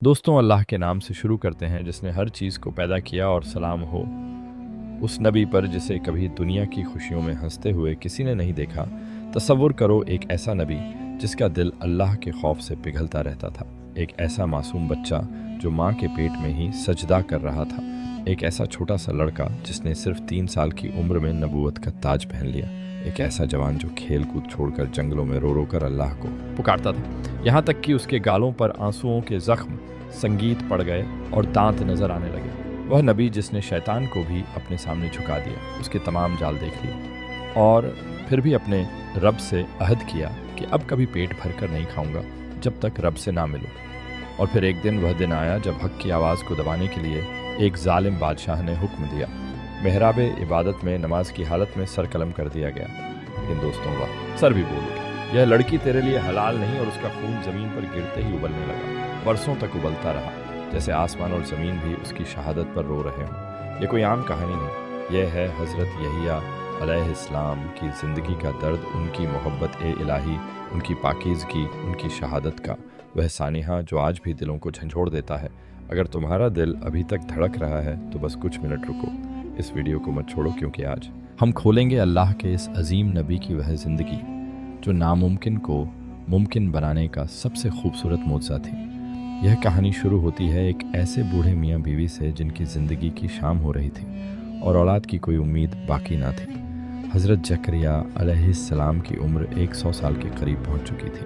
दोस्तों, अल्लाह के नाम से शुरू करते हैं जिसने हर चीज़ को पैदा किया, और सलाम हो उस नबी पर जिसे कभी दुनिया की खुशियों में हंसते हुए किसी ने नहीं देखा। तसव्वुर करो एक ऐसा नबी जिसका दिल अल्लाह के खौफ से पिघलता रहता था, एक ऐसा मासूम बच्चा जो माँ के पेट में ही सजदा कर रहा था, एक ऐसा छोटा सा लड़का जिसने सिर्फ 3 साल की उम्र में नबूवत का ताज पहन लिया, एक ऐसा जवान जो खेल कूद छोड़कर जंगलों में रो रो कर अल्लाह को पुकारता था, यहाँ तक कि उसके गालों पर आंसुओं के जख्म संगीत पड़ गए और दांत नजर आने लगे। वह नबी जिसने शैतान को भी अपने सामने झुका दिया, उसके तमाम जाल देख लिए और फिर भी अपने रब से अहद किया कि अब कभी पेट भरकर नहीं खाऊंगा जब तक रब से ना मिलूं। और फिर एक दिन वह दिन आया जब हक की आवाज़ को दबाने के लिए एक जालिम बादशाह ने हुक्म दिया। मेहराब इबादत में नमाज की हालत में सर कलम कर दिया गया। लेकिन दोस्तों, वह सर भी बोल उठा, यह लड़की तेरे लिए हलाल नहीं, और उसका खून जमीन पर गिरते ही उबलने लगा। बरसों तक उबलता रहा, जैसे आसमान और ज़मीन भी उसकी शहादत पर रो रहे हों। यह कोई आम कहानी नहीं, यह है हज़रत यहिया अलैहिस्सलाम की ज़िंदगी का दर्द, उनकी मोहब्बत इलाही, उनकी पाकीज़गी, उनकी शहादत का वह सानिहा जो आज भी दिलों को झंझोड़ देता है। अगर तुम्हारा दिल अभी तक धड़क रहा है तो बस कुछ मिनट रुको, इस वीडियो को मत छोड़ो, क्योंकि आज हम खोलेंगे अल्लाह के इस अजीम नबी की वह ज़िंदगी जो नामुमकिन को मुमकिन बनाने का सबसे खूबसूरत मोज़ा थी। यह कहानी शुरू होती है एक ऐसे बूढ़े मियाँ बीवी से जिनकी ज़िंदगी की शाम हो रही थी और औलाद की कोई उम्मीद बाकी ना थी। हज़रत जकरिया अलैहिस्सलाम की उम्र 100 साल के करीब पहुँच चुकी थी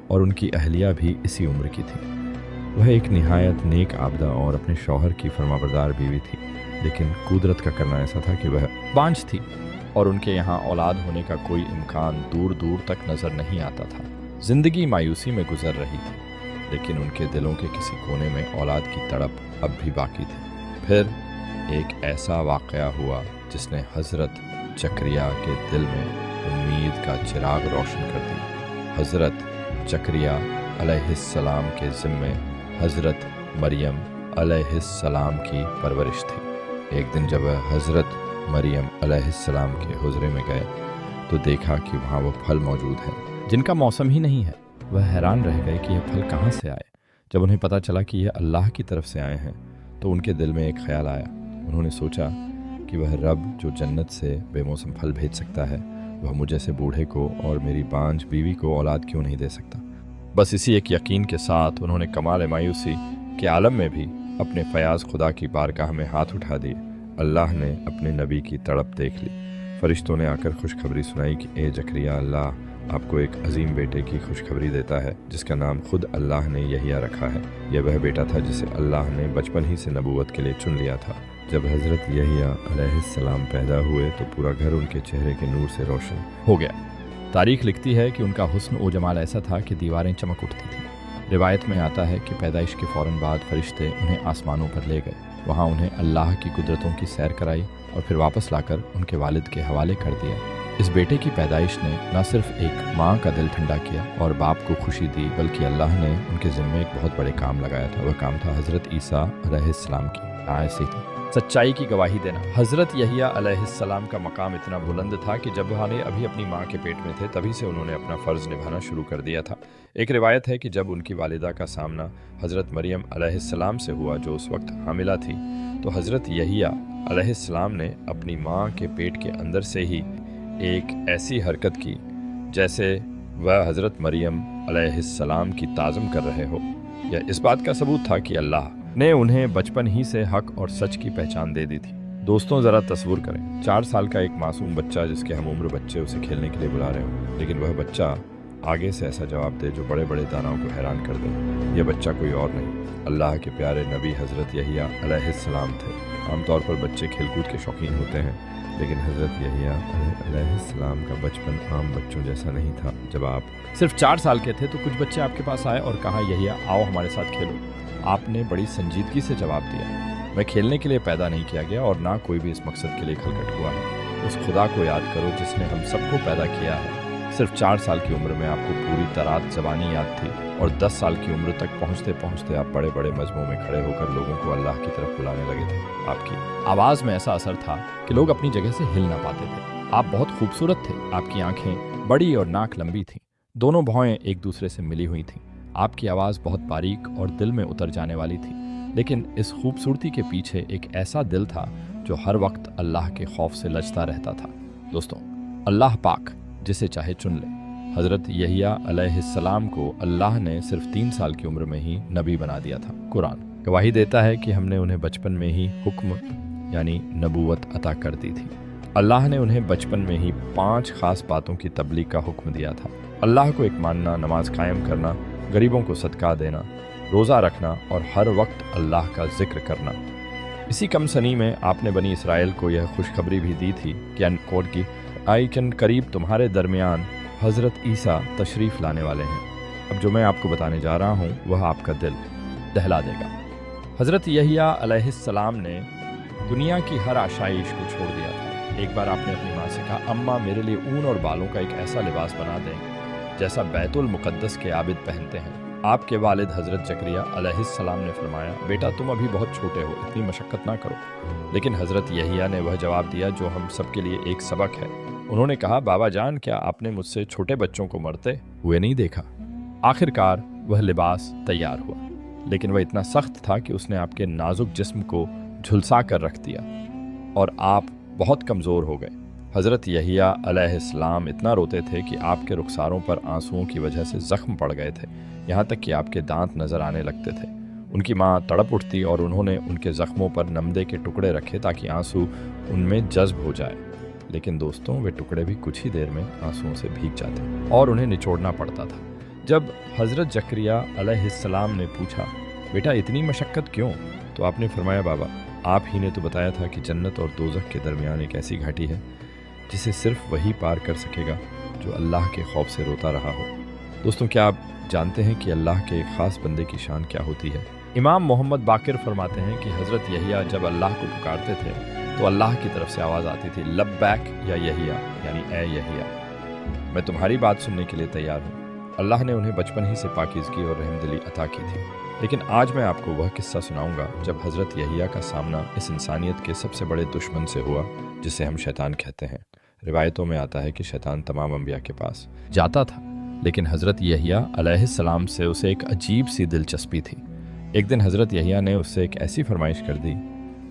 और उनकी अहलिया भी इसी उम्र की थी। वह एक निहायत नेक आबदा और अपने शौहर की फरमाबरदार बीवी थी, लेकिन कुदरत का करना ऐसा था कि वह बांझ थी और उनके यहाँ औलाद होने का कोई इम्कान दूर दूर तक नज़र नहीं आता था। ज़िंदगी मायूसी में गुजर रही थी, लेकिन उनके दिलों के किसी कोने में औलाद की तड़प अब भी बाकी थी। फिर एक ऐसा वाक़या हुआ जिसने हज़रत जकरिया के दिल में उम्मीद का चिराग रोशन कर दिया। हज़रत जकरिया अलैहिस्सलाम के ज़िम्मे हज़रत मरियम अलैहिस्सलाम की परवरिश थी। एक दिन जब वह हज़रत मरियम अलैहिस्सलाम के हुजरे में गए तो देखा कि वहाँ वो फल मौजूद हैं जिनका मौसम ही नहीं है। वह हैरान रह गए कि यह फल कहाँ से आए। जब उन्हें पता चला कि यह अल्लाह की तरफ से आए हैं तो उनके दिल में एक ख्याल आया। उन्होंने सोचा कि वह रब जो जन्नत से बेमौसम फल भेज सकता है, वह मुझे से बूढ़े को और मेरी बांझ बीवी को औलाद क्यों नहीं दे सकता। बस इसी एक यकीन के साथ उन्होंने कमाल मायूसी के आलम में भी अपने फयाज खुदा की बारगाह में हाथ उठा दिए। अल्लाह ने अपने नबी की तड़प देख ली। फरिश्तों ने आकर खुशखबरी सुनाई कि ए जकरिया, अल्लाह आपको एक अजीम बेटे की खुशखबरी देता है जिसका नाम खुद अल्लाह ने यहिया रखा है। यह वह बेटा था जिसे अल्लाह ने बचपन ही से नबूवत के लिए चुन लिया था। जब हज़रत यहिया अलैहिस्सलाम पैदा हुए तो पूरा घर उनके चेहरे के नूर से रोशन हो गया। तारीख लिखती है कि उनका हुस्न ओ जमाल ऐसा था कि दीवारें चमक उठती थीं। रिवायत में आता है कि पैदाइश के फ़ौरन बाद फरिश्ते उन्हें आसमानों पर ले गए, वहाँ उन्हें अल्लाह की कुदरतों की सैर कराई और फिर वापस लाकर उनके वालिद के हवाले कर दिया। इस बेटे की पैदाइश ने न सिर्फ एक माँ का दिल ठंडा किया और बाप को खुशी दी, बल्कि अल्लाह ने उनके ज़िम्मे एक बहुत बड़े काम लगाया था। वह काम था हज़रत ईसा अलैहिस्सलाम की ऐसी सच्चाई की गवाही देना। हज़रत यहिया अलैहिस्सलाम का मकाम इतना बुलंद था कि जब वह अभी अपनी माँ के पेट में थे तभी से उन्होंने अपना फ़र्ज़ निभाना शुरू कर दिया था। एक रिवायत है कि जब उनकी वालिदा का सामना हज़रत मरियम अलैहिस्सलाम से हुआ जो उस वक्त हामिला थी, तो हज़रत यहिया अलैहिस्सलाम ने अपनी माँ के पेट के अंदर से ही एक ऐसी हरकत की जैसे वह हज़रत मरियम अलैहिस्सलाम की ताज़म कर रहे हो। यह इस बात का सबूत था कि अल्लाह ने उन्हें बचपन ही से हक और सच की पहचान दे दी थी। दोस्तों, ज़रा तस्वुर करें 4 साल का एक मासूम बच्चा जिसके हम उम्र बच्चे उसे खेलने के लिए बुला रहे हो, लेकिन वह बच्चा आगे से ऐसा जवाब दे जो बड़े बड़े दानाओं को हैरान कर दे। यह बच्चा कोई और नहीं, अल्लाह के प्यारे नबी हज़रत यहिया अलैहिस्सलाम थे। आमतौर पर बच्चे खेलकूद के शौकीन होते हैं, लेकिन हज़रत यहिया अलैहिस्सलाम का बचपन आम बच्चों जैसा नहीं था। जब आप सिर्फ 4 साल के थे तो कुछ बच्चे आपके पास आए और कहा, यहिया आओ हमारे साथ खेलो। आपने बड़ी संजीदगी से जवाब दिया, मैं खेलने के लिए पैदा नहीं किया गया और ना कोई भी इस मकसद के लिए खलकट हुआ है। उस खुदा को याद करो जिसने हम सबको पैदा किया है। सिर्फ 4 साल की उम्र में आपको पूरी तरात ज़बानी याद थी और 10 साल की उम्र तक पहुँचते पहुँचते आप बड़े बड़े मजमों में खड़े होकर लोगों को अल्लाह की तरफ बुलाने लगे थे। आपकी आवाज़ में ऐसा असर था कि लोग अपनी जगह से हिल ना पाते थे। आप बहुत खूबसूरत थे, आपकी आंखें बड़ी और नाक लंबी थीं, दोनों भौहें एक दूसरे से मिली हुई थीं। आपकी आवाज़ बहुत बारीक और दिल में उतर जाने वाली थी, लेकिन इस खूबसूरती के पीछे एक ऐसा दिल था जो हर वक्त अल्लाह के खौफ से लचता रहता था। दोस्तों, अल्लाह पाक जिसे चाहे चुन ले। हज़रत यहिया अलैहिस्सलाम को अल्लाह ने सिर्फ 3 साल की उम्र में ही नबी बना दिया था। कुरान गवाही देता है कि हमने उन्हें बचपन में ही हुक्म यानी नबूवत अता कर दी थी। अल्लाह ने उन्हें बचपन में ही 5 खास बातों की तबलीग का हुक्म दिया था। अल्लाह को एक मानना, नमाज कायम करना, गरीबों को सदका देना, रोज़ा रखना और हर वक्त अल्लाह का जिक्र करना। इसी कम सनी में आपने बनी इसराइल को यह खुशखबरी भी दी थी कि आई के करीब तुम्हारे दरमियान हज़रत ईसा तशरीफ़ लाने वाले हैं। अब जो मैं आपको बताने जा रहा हूँ वह आपका दिल दहला देगा। हज़रत यहिया अलैहिस्सलाम ने दुनिया की हर आशाइश को छोड़ दिया था। एक बार आपने अपनी माँ से कहा, अम्मा मेरे लिए ऊन और बालों का एक ऐसा लिबास बना दें जैसा बैतुल मुक़द्दस के आबिद पहनते हैं। आपके वालिद हज़रत जकरिया अलैहिस्सलाम ने फरमाया, बेटा तुम अभी बहुत छोटे हो, इतनी मशक्क़त ना करो। लेकिन हज़रत यहिया ने वह जवाब दिया जो हम सब के लिए एक सबक है। उन्होंने कहा, बाबा जान, क्या आपने मुझसे छोटे बच्चों को मरते हुए नहीं देखा? आखिरकार वह लिबास तैयार हुआ, लेकिन वह इतना सख्त था कि उसने आपके नाजुक जिस्म को झुलसा कर रख दिया और आप बहुत कमज़ोर हो गए। हज़रत यहिया अलैहिस्सलाम इतना रोते थे कि आपके रुखसारों पर आंसुओं की वजह से ज़ख्म पड़ गए थे, यहाँ तक कि आपके दांत नज़र आने लगते थे। उनकी माँ तड़प उठती और उन्होंने उनके ज़ख्मों पर नमदे के टुकड़े रखे ताकि आंसू उनमें जज्ब हो जाए। लेकिन दोस्तों, वे टुकड़े भी कुछ ही देर में आंसुओं से भीग जाते और उन्हें निचोड़ना पड़ता था। जब हज़रत जकरिया अलैहिस्सलाम ने पूछा, बेटा इतनी मशक्क़त क्यों? तो आपने फरमाया, बाबा आप ही ने तो बताया था कि जन्नत और दोज़ख के दरमियान एक ऐसी घाटी है जिसे सिर्फ वही पार कर सकेगा जो अल्लाह के खौफ से रोता रहा हो। दोस्तों, क्या आप जानते हैं कि अल्लाह के एक ख़ास बंदे की शान क्या होती है? इमाम मोहम्मद बाकिर फरमाते हैं कि हज़रत यहिया जब अल्लाह को पुकारते थे तो अल्लाह की तरफ से आवाज़ आती थी, लब्बैक या यहिया, यानी ए यहिया, मैं तुम्हारी बात सुनने के लिए तैयार हूँ। अल्लाह ने उन्हें बचपन ही से पाकीज़गी और रहमदिली अता की थी। लेकिन आज मैं आपको वह किस्सा सुनाऊंगा जब हज़रत यहिया का सामना इस इंसानियत के सबसे बड़े दुश्मन से हुआ जिसे हम शैतान कहते हैं। रिवायतों में आता है कि शैतान तमाम अंबिया के पास जाता था, लेकिन हज़रत यहिया अलैहिस्सलाम से उसे एक अजीब सी दिलचस्पी थी। एक दिन हज़रत यहिया ने उससे एक ऐसी फरमाइश कर दी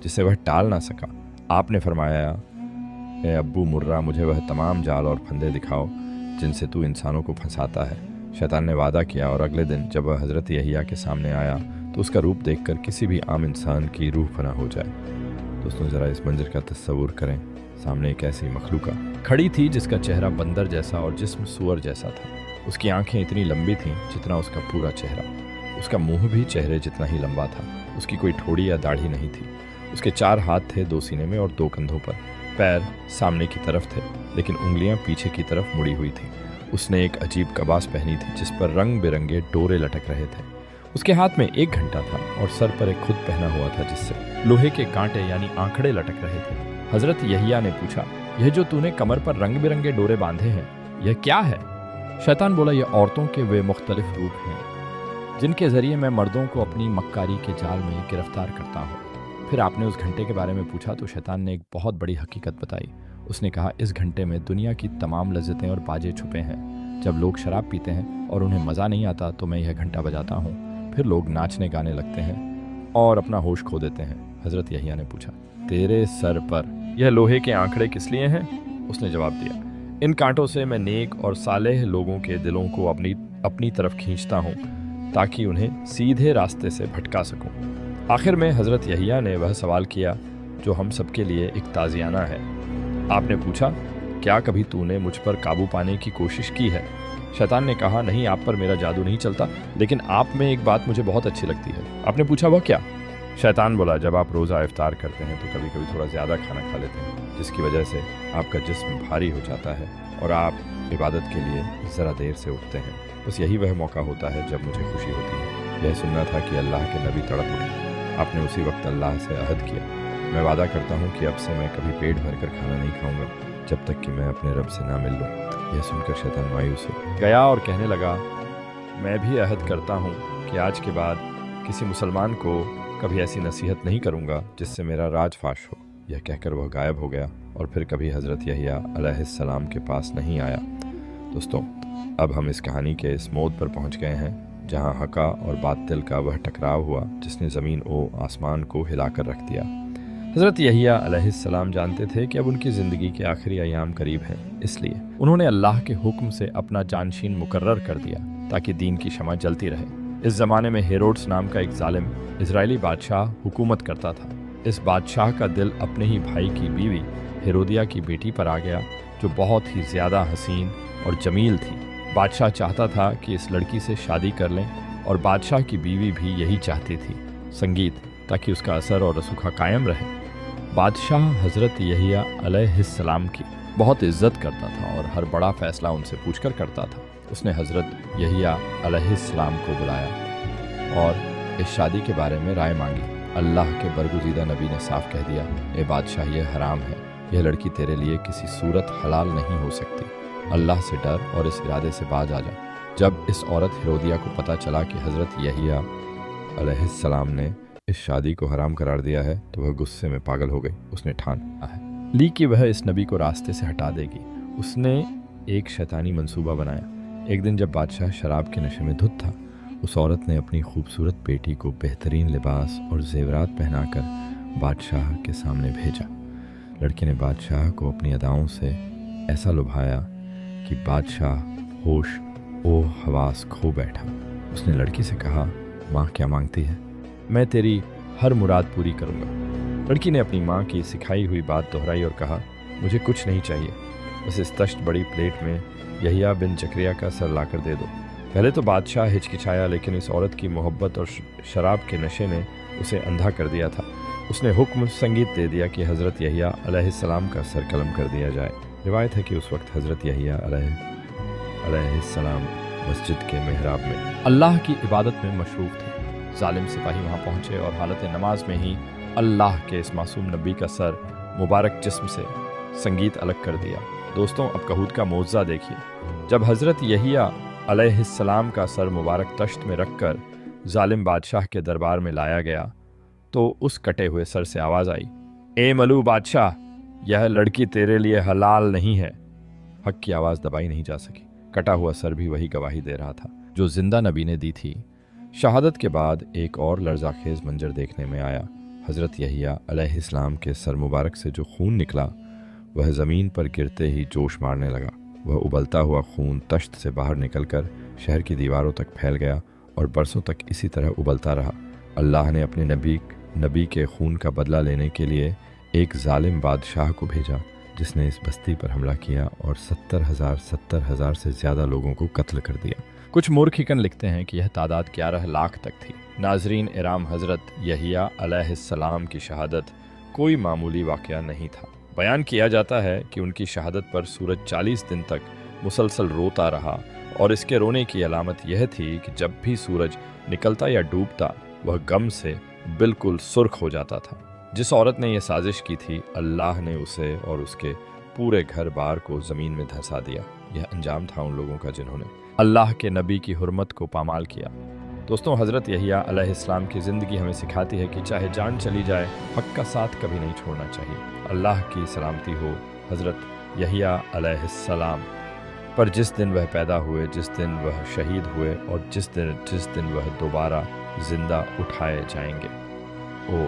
जिसे वह टाल ना सका। आपने फरमाया, ए अब्बू मुर्रा, मुझे वह तमाम जाल और फंदे दिखाओ जिनसे तू इंसानों को फंसाता है। शैतान ने वादा किया और अगले दिन जब वह हज़रत यहिया के सामने आया तो उसका रूप देखकर किसी भी आम इंसान की रूह फना हो जाए। दोस्तों, ज़रा इस मंजर का तस्वुर करें। सामने एक ऐसी मखलूका खड़ी थी जिसका चेहरा बंदर जैसा और जिस्म सूअर जैसा था। उसकी आंखें इतनी लंबी थीं जितना उसका पूरा चेहरा। उसका मुंह भी चेहरे जितना ही लंबा था। उसकी कोई ठोड़ी या दाढ़ी नहीं थी। उसके 4 हाथ थे, 2 सीने में और 2 कंधों पर। पैर सामने की तरफ थे, लेकिन उंगलियां पीछे की तरफ मुड़ी हुई थीं। उसने एक अजीब कबास पहनी थी जिस पर रंग बिरंगे डोरे लटक रहे थे। उसके हाथ में एक घंटा था और सर पर एक खुद पहना हुआ था जिससे लोहे के कांटे यानी आंकड़े लटक रहे थे। हज़रत यहिया ने पूछा, यह जो तूने कमर पर रंग बिरंगे डोरे बांधे हैं, यह क्या है? शैतान बोला, यह औरतों के वे मुख्तलिफ रूप हैं जिनके ज़रिए मैं मर्दों को अपनी मक्कारी के जाल में गिरफ्तार करता हूँ। फिर आपने उस घंटे के बारे में पूछा तो शैतान ने एक बहुत बड़ी हकीकत बताई। उसने कहा, इस घंटे में दुनिया की तमाम लज्जतें और बाजे छुपे हैं। जब लोग शराब पीते हैं और उन्हें मज़ा नहीं आता तो मैं यह घंटा बजाता हूँ। फिर लोग नाचने गाने लगते हैं और अपना होश खो देते हैं। हज़रत यहिया ने पूछा, तेरे सर पर यह लोहे के आंकड़े किस लिए हैं? उसने जवाब दिया, इन कांटों से मैं नेक और सालेह लोगों के दिलों को अपनी तरफ खींचता हूँ ताकि उन्हें सीधे रास्ते से भटका सकूँ। आखिर में हज़रत यहिया ने वह सवाल किया जो हम सबके लिए एक ताज़ियाना है। आपने पूछा, क्या कभी तूने मुझ पर काबू पाने की कोशिश की है? शैतान ने कहा, नहीं, आप पर मेरा जादू नहीं चलता, लेकिन आप में एक बात मुझे बहुत अच्छी लगती है। आपने पूछा, वह क्या? शैतान बोला, जब आप रोज़ा इफ्तार करते हैं तो कभी कभी थोड़ा ज़्यादा खाना खा लेते हैं, जिसकी वजह से आपका जिस्म भारी हो जाता है और आप इबादत के लिए ज़रा देर से उठते हैं। बस यही वह मौका होता है जब मुझे खुशी होती है। यह सुनना था कि अल्लाह के नबी तड़प उठे। आपने उसी वक्त अल्लाह से अहद किया, मैं वादा करता हूँ कि अब से मैं कभी पेट भरकर खाना नहीं खाऊंगा जब तक कि मैं अपने रब से ना मिल लूँ। यह सुनकर शैतान मायूस हो गया और कहने लगा, मैं भी अहद करता हूँ कि आज के बाद किसी मुसलमान को कभी ऐसी नसीहत नहीं करूँगा जिससे मेरा राज फाश हो। यह कहकर वह गायब हो गया और फिर कभी हज़रत यहिया अलैहिस्सलाम के पास नहीं आया। दोस्तों, अब हम इस कहानी के इस मोड़ पर पहुँच गए हैं जहाँ हका और बातिल का वह टकराव हुआ जिसने ज़मीन व आसमान को हिलाकर रख दिया। हज़रत यहिया अलैहिस्सलाम जानते थे कि अब उनकी ज़िंदगी के आखिरी अयाम करीब हैं, इसलिए उन्होंने अल्लाह के हुक्म से अपना जानशीन मुकर्रर कर दिया ताकि दीन की शमा जलती रहे। इस ज़माने में हेरोड्स नाम का एक जालिम इजरायली बादशाह हुकूमत करता था। इस बादशाह का दिल अपने ही भाई की बीवी हेरोदिया की बेटी पर आ गया, जो बहुत ही ज़्यादा हसीन और जमील थी। बादशाह चाहता था कि इस लड़की से शादी कर लें और बादशाह की बीवी भी यही चाहती थी, संगीत, ताकि उसका असर और रसूखा कायम रहे। बादशाह हज़रत यहिया अलैहिस्सलाम की बहुत इज्जत करता था और हर बड़ा फ़ैसला उनसे पूछकर करता था। उसने हज़रत यहिया अलैहिस्सलाम को बुलाया और इस शादी के बारे में राय मांगी। अल्लाह के बरगुज़ीदा नबी ने साफ कह दिया, ए बादशाह, यह हराम है, यह लड़की तेरे लिए किसी सूरत हलाल नहीं हो सकती। अल्लाह से डर और इस इरादे से बाज आ जा। जब इस औरत हेरोदिया को पता चला कि हज़रत यहिया अलैहिस्सलाम ने इस शादी को हराम करार दिया है तो वह गुस्से में पागल हो गई। उसने ठाना है ली कि वह इस नबी को रास्ते से हटा देगी। उसने एक शैतानी मंसूबा बनाया। एक दिन जब बादशाह शराब के नशे में धुत था, उस औरत ने अपनी खूबसूरत बेटी को बेहतरीन लिबास और जेवरात पहनाकर बादशाह के सामने भेजा। लड़की ने बादशाह को अपनी अदाओं से ऐसा लुभाया कि बादशाह होश ओ हवास खो बैठा। उसने लड़की से कहा, माँ क्या मांगती है? मैं तेरी हर मुराद पूरी करूँगा। लड़की ने अपनी माँ की सिखाई हुई बात दोहराई और कहा, मुझे कुछ नहीं चाहिए, बस इस तश्त बड़ी प्लेट में यहिया बिन जकरिया का सर लाकर दे दो। पहले तो बादशाह हिचकिचाया, लेकिन इस औरत की मोहब्बत और शराब के नशे ने उसे अंधा कर दिया था। उसने हुक्म संगीत दे दिया कि हज़रत यहिया अलैहिस्सलाम का सर कलम कर दिया जाए। रिवायत है कि उस वक्त हज़रत यहिया अलैहिस्सलाम मस्जिद के मेहराब में अल्लाह की इबादत में मशरूफ़ थे। जालिम सिपाही वहाँ पहुँचे और हालत नमाज में ही अल्लाह के इस मासूम नबी का सर मुबारक जिस्म से संगीत अलग कर दिया। दोस्तों, अब कहूत का मौज़ा देखिए। जब हज़रत यहिया अलैहिस्सलाम का सर मुबारक तश्त में रखकर जालिम बादशाह के दरबार में लाया गया तो उस कटे हुए सर से आवाज़ आई, ए मलू बादशाह, यह लड़की तेरे लिए हलाल नहीं है। हक की आवाज़ दबाई नहीं जा सकी। कटा हुआ सर भी वही गवाही दे रहा था जो जिंदा नबी ने दी थी। शहादत के बाद एक और लर्ज़ाखेज़ मंजर देखने में आया। हज़रत यहिया अलैहिस्सलाम के सर मुबारक से जो खून निकला वह ज़मीन पर गिरते ही जोश मारने लगा। वह उबलता हुआ खून तश्त से बाहर निकलकर शहर की दीवारों तक फैल गया और बरसों तक इसी तरह उबलता रहा। अल्लाह ने अपने नबी के खून का बदला लेने के लिए एक जालिम बादशाह को भेजा, जिसने इस बस्ती पर हमला किया और 70,000 से ज़्यादा लोगों को कत्ल कर दिया। कुछ मूर्खिकन लिखते हैं कि यह तादाद 11 लाख तक थी। नाजरीन इराम, हज़रत यहिया अलैहिस्सलाम की शहादत कोई मामूली वाक़या नहीं था। बयान किया जाता है कि उनकी शहादत पर सूरज 40 दिन तक मुसलसल रोता रहा और इसके रोने की अलामत यह थी कि जब भी सूरज निकलता या डूबता वह गम से बिल्कुल सुर्ख हो जाता था। जिस औरत ने यह साजिश की थी, अल्लाह ने उसे और उसके पूरे घर बार को ज़मीन में धंसा दिया। यह अंजाम था उन लोगों का जिन्होंने अल्लाह के नबी की हुर्मत को पामाल किया। दोस्तों, हज़रत यहिया अलैहिस्सलाम की ज़िंदगी हमें सिखाती है कि चाहे जान चली जाए, हक का साथ कभी नहीं छोड़ना चाहिए। अल्लाह की सलामती हो हज़रत यहिया अलैहिस्सलाम पर जिस दिन वह पैदा हुए, जिस दिन वह शहीद हुए और जिस दिन वह दोबारा ज़िंदा उठाए जाएंगे। ओ